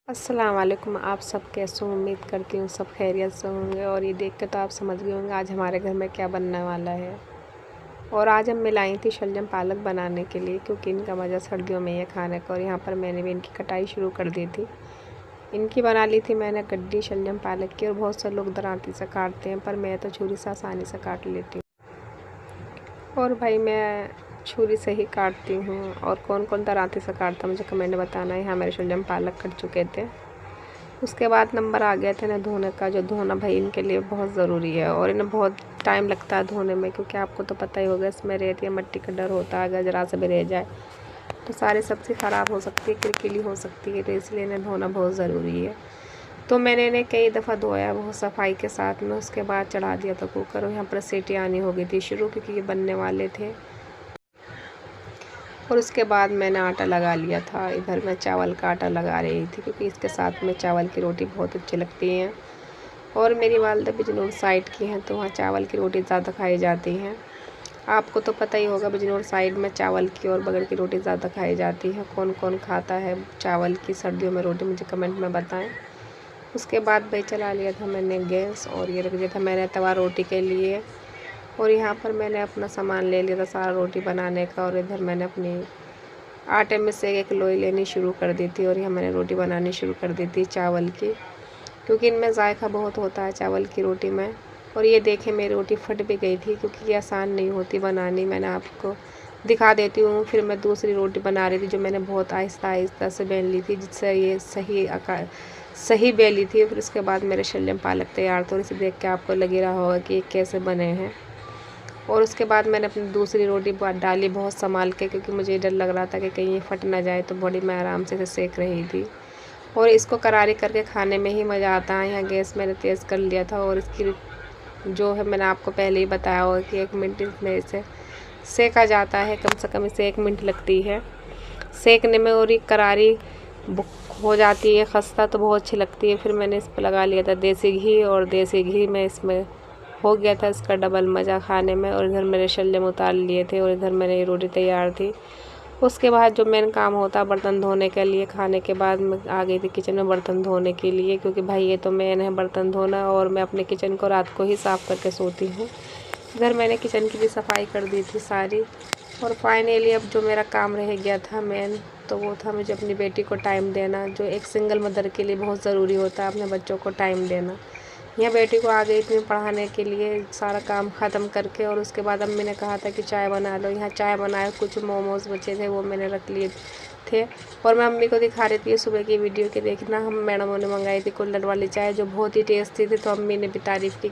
अस्सलाम वालेकुम। आप सब कैसे हो? उम्मीद करती हूँ सब खैरियत से होंगे। और ये देख के तो आप समझ गए होंगे आज हमारे घर में क्या बनने वाला है। और आज हम मिलाई थी शलजम पालक बनाने के लिए, क्योंकि इनका मज़ा सर्दियों में है खाने का। और यहाँ पर मैंने भी इनकी कटाई शुरू कर दी थी। इनकी बना ली थी मैंने गड्डी शलजम पालक की। और बहुत से लोग दरांती से काटते हैं, पर मैं तो छुरी से आसानी से काट लेती हूँ। और भाई मैं छुरी से ही काटती हूँ। और कौन कौन दरांती से काटता मुझे कमेंट में बताना है। यहाँ मेरे शलजम पालक कट चुके थे। उसके बाद नंबर आ गए थे ना धोने का। जो धोना भाई इनके लिए बहुत ज़रूरी है, और इन्हें बहुत टाइम लगता है धोने में, क्योंकि आपको तो पता ही होगा इसमें रेत या मिट्टी का डर होता है। अगर ज़रा से भी रह जाए तो सारी सब्ज़ी ख़राब हो सकती है, किरकिली हो सकती है। तो इसलिए इन्हें धोना बहुत ज़रूरी है। तो मैंने इन्हें कई दफ़ा धोया बहुत सफाई के साथ में। उसके बाद चढ़ा दिया था कुकर। और यहाँ पर सीटी आनी हो गई थी शुरू, क्योंकि ये बनने वाले थे। और उसके बाद मैंने आटा लगा लिया था। इधर मैं चावल का आटा लगा रही थी, क्योंकि इसके साथ में चावल की रोटी बहुत अच्छी लगती हैं। और मेरी वालदा बिजनौर साइड की हैं, तो वहाँ चावल की रोटी ज़्यादा खाई जाती हैं। आपको तो पता ही होगा बिजनौर साइड में चावल की और बगड़ की रोटी ज़्यादा खाई जाती है। कौन कौन खाता है चावल की सर्दियों में रोटी, मुझे कमेंट में बताएं। उसके बाद भाई चला लिया था मैंने गैस, और ये रख दिया था मैंने तवा रोटी के लिए। और यहाँ पर मैंने अपना सामान ले लिया था सारा रोटी बनाने का। और इधर मैंने अपनी आटे में से एक लोई लेनी शुरू कर दी थी। और यहाँ मैंने रोटी बनानी शुरू कर दी थी चावल की, क्योंकि इनमें जायका बहुत होता है चावल की रोटी में। और ये देखें मेरी रोटी फट भी गई थी, क्योंकि ये आसान नहीं होती बनानी। मैंने आपको दिखा देती हूँ। फिर मैं दूसरी रोटी बना रही थी, जो मैंने बहुत आहिस्ता आहिस्ता से बेल ली थी, जिससे ये सही बेली थी। फिर उसके बाद मेरे शलजम पालक तैयार थे। और इसे देख के आपको लग ही रहा होगा कि ये कैसे बने हैं। और उसके बाद मैंने अपनी दूसरी रोटी डाली बहुत संभाल के, क्योंकि मुझे डर लग रहा था कि कहीं ये फट ना जाए। तो बड़ी मैं आराम से इसे सेक रही थी। और इसको करारी करके खाने में ही मज़ा आता है। यहाँ गैस मैंने तेज़ कर लिया था। और इसकी जो है मैंने आपको पहले ही बताया होगा कि 1 मिनट इसमें इसे सेका जाता है। कम से कम इसे 1 मिनट लगती है सेकने में। और ये करारी हो जाती है खस्ता, तो बहुत अच्छी लगती है। फिर मैंने इस पर लगा लिया था देसी घी, और देसी घी में इसमें हो गया था इसका डबल मज़ा खाने में। और इधर मैंने शलजम उतार लिए थे, और इधर मैंने ये रोटी तैयार थी। उसके बाद जो मेन काम होता है बर्तन धोने के लिए, खाने के बाद मैं आ गई थी किचन में बर्तन धोने के लिए, क्योंकि भाई ये तो मेन है बर्तन धोना। और मैं अपने किचन को रात को ही साफ़ करके सोती हूँ। इधर मैंने किचन की भी सफाई कर दी थी सारी। और फाइनली अब जो मेरा काम रह गया था मेन, तो वो था मुझे अपनी बेटी को टाइम देना, जो एक सिंगल मदर के लिए बहुत ज़रूरी होता है, अपने बच्चों को टाइम देना। यहाँ बेटी को आ गई थी पढ़ाने के लिए सारा काम ख़त्म करके। और उसके बाद अम्मी ने कहा था कि चाय बना लो। यहाँ चाय बनाए, कुछ मोमोज़ बचे थे वो मैंने रख लिए थे। और मैं अम्मी को दिखा रही थी सुबह की वीडियो के, देखना हम मैडमों ने मंगाई थी कुल्हड़ वाली चाय, जो बहुत ही टेस्टी थी। तो अम्मी ने भी तारीफ़ की।